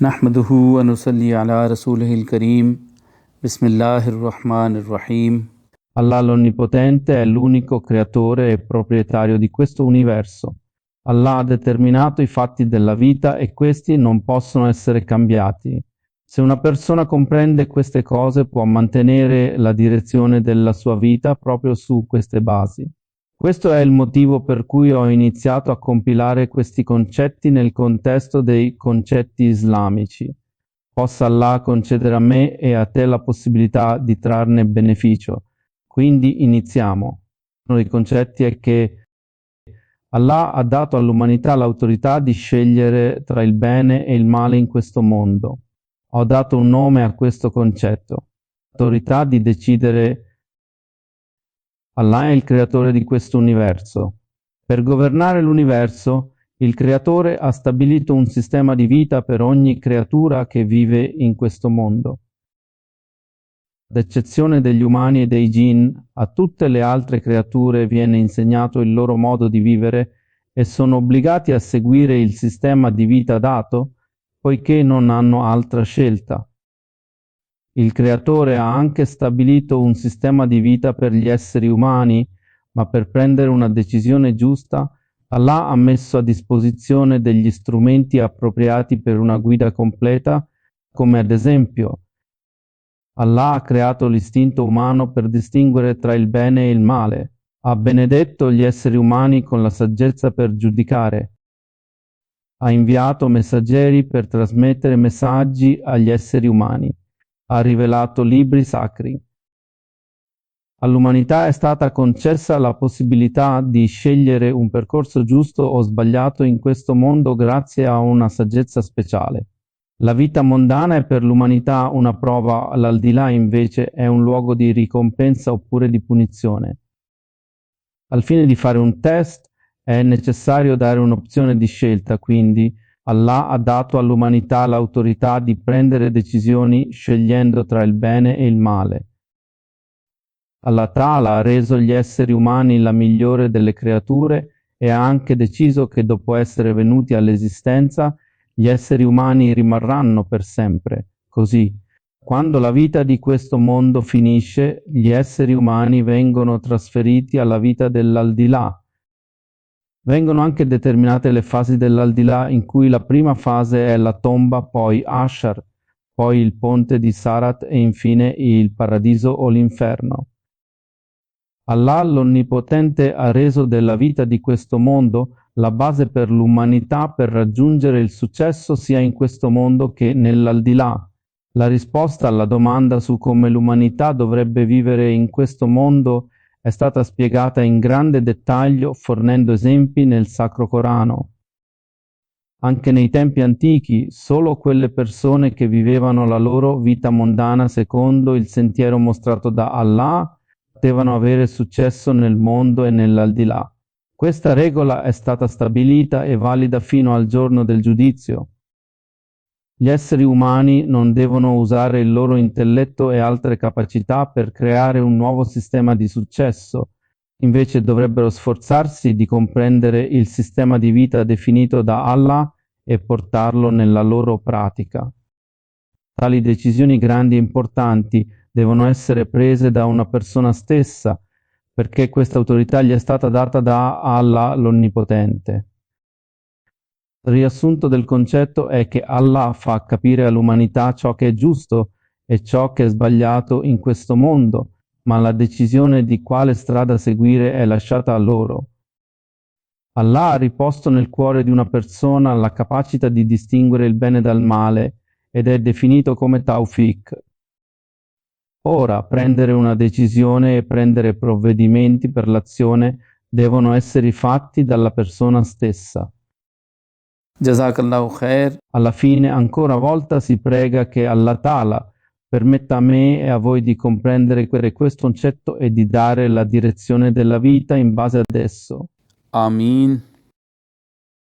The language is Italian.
नहमदुहु व नुसल्ली अला रसूलिहिल करीम बिस्मिल्लाहिर्रहमानिर्रहीम। Allah l'Onnipotente è l'unico creatore e proprietario di questo universo. Allah ha determinato i fatti della vita e questi non possono essere cambiati. Se una persona comprende queste cose può mantenere la direzione della sua vita proprio su queste basi. Questo è il motivo per cui ho iniziato a compilare questi concetti nel contesto dei concetti islamici. Possa Allah concedere a me e a te la possibilità di trarne beneficio. Quindi iniziamo. Uno dei concetti è che Allah ha dato all'umanità l'autorità di scegliere tra il bene e il male in questo mondo. Ho dato un nome a questo concetto, l'autorità di decidere. Allah è il creatore di questo universo. Per governare l'universo, il creatore ha stabilito un sistema di vita per ogni creatura che vive in questo mondo. Ad eccezione degli umani e dei jinn, a tutte le altre creature viene insegnato il loro modo di vivere e sono obbligati a seguire il sistema di vita dato, poiché non hanno altra scelta. Il creatore ha anche stabilito un sistema di vita per gli esseri umani, ma per prendere una decisione giusta, Allah ha messo a disposizione degli strumenti appropriati per una guida completa, come ad esempio Allah ha creato l'istinto umano per distinguere tra il bene e il male, ha benedetto gli esseri umani con la saggezza per giudicare, ha inviato messaggeri per trasmettere messaggi agli esseri umani, ha rivelato libri sacri. All'umanità è stata concessa la possibilità di scegliere un percorso giusto o sbagliato in questo mondo grazie a una saggezza speciale. La vita mondana è per l'umanità una prova, l'aldilà invece è un luogo di ricompensa oppure di punizione. Al fine di fare un test è necessario dare un'opzione di scelta, quindi Allah ha dato all'umanità l'autorità di prendere decisioni scegliendo tra il bene e il male. Allah Ta'ala ha reso gli esseri umani la migliore delle creature e ha anche deciso che dopo essere venuti all'esistenza gli esseri umani rimarranno per sempre. Così, quando la vita di questo mondo finisce, gli esseri umani vengono trasferiti alla vita dell'aldilà. Vengono anche determinate le fasi dell'aldilà in cui la prima fase è la tomba, poi Ashar, poi il ponte di Sarat e infine il paradiso o l'inferno. Allah l'Onnipotente ha reso della vita di questo mondo la base per l'umanità per raggiungere il successo sia in questo mondo che nell'aldilà. La risposta alla domanda su come l'umanità dovrebbe vivere in questo mondo è stata spiegata in grande dettaglio fornendo esempi nel Sacro Corano. Anche nei tempi antichi, solo quelle persone che vivevano la loro vita mondana secondo il sentiero mostrato da Allah potevano avere successo nel mondo e nell'aldilà. Questa regola è stata stabilita e valida fino al giorno del giudizio. Gli esseri umani non devono usare il loro intelletto e altre capacità per creare un nuovo sistema di successo, invece dovrebbero sforzarsi di comprendere il sistema di vita definito da Allah e portarlo nella loro pratica. Tali decisioni grandi e importanti devono essere prese da una persona stessa, perché questa autorità gli è stata data da Allah l'Onnipotente. Il riassunto del concetto è che Allah fa capire all'umanità ciò che è giusto e ciò che è sbagliato in questo mondo, ma la decisione di quale strada seguire è lasciata a loro. Allah ha riposto nel cuore di una persona la capacità di distinguere il bene dal male ed è definito come Tawfiq. Ora, prendere una decisione e prendere provvedimenti per l'azione devono essere fatti dalla persona stessa. जज़ाकल्लाहु खैर। Alla fine, ancora una volta, si prega che Allah Ta'ala permetta a me e a voi di comprendere questo concetto e di dare la direzione della vita in base ad esso. आमीन।